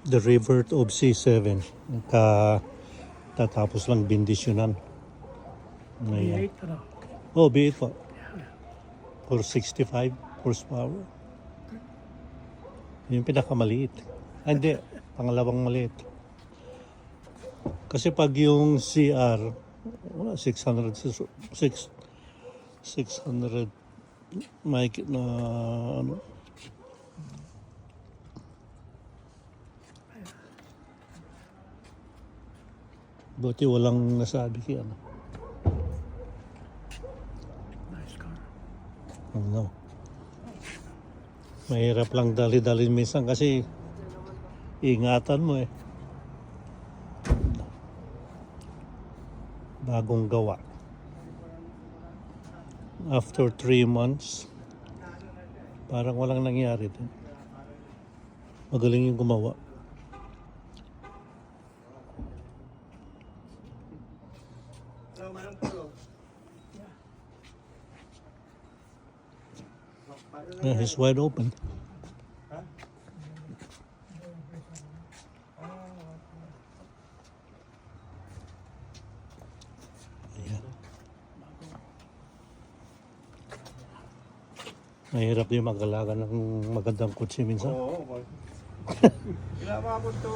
The River of C7. Tatapos lang bindisyonan. Ayan. V8 ano? Oh, B8 po. For 65 horsepower. Yung pinakamaliit. Ah, hindi. Pangalawang maliit. Kasi pag yung CR, wala, 600 mic na ano. Buti walang nasabi kaya ano. Nice car. No. Mahirap lang dali-dali minsan kasi ingatan mo eh. Bagong gawa. After 3 months, parang walang nangyari din. Magaling yung gumawa. Yeah, it's wide open. Ayan. Mahirap din mag-alaga ng magandang kutsi minsan. Oo, boy. Ginawa ko to,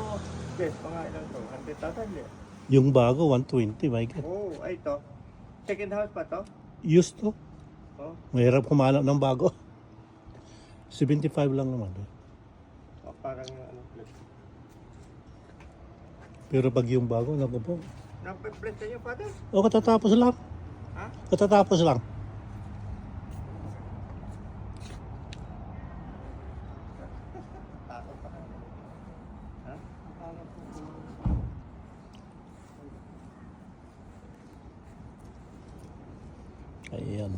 yes, mga ilang to, 100,000 eh. Yung bago, 120, my God. Oo, ay to. Second house pa to? Used to. Oo. Mahirap kumanap ng bago. 75 lang naman. Eh. Oh, parang ano, Pero pag yung bago, naku po. nape-bless na yung father? O, katatapos lang. Ha? Katatapos lang. Takot pa. Ha? Ayan.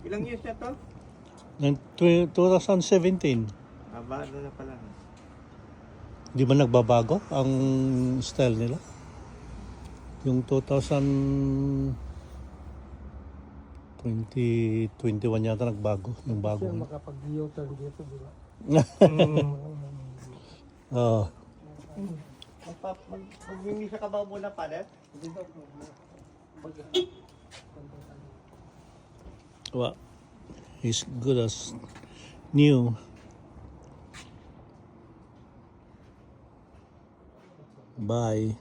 Ilang years na to? Ng 2017, Aba, ano na pala. di ba nagbabago ang style nila? Yung 2021 yata nagbago. Yung bago. Siya makapag-U-turn dito, di ba? Oh, Magmimisa ka ba muna, father? well, it's good as new. Bye.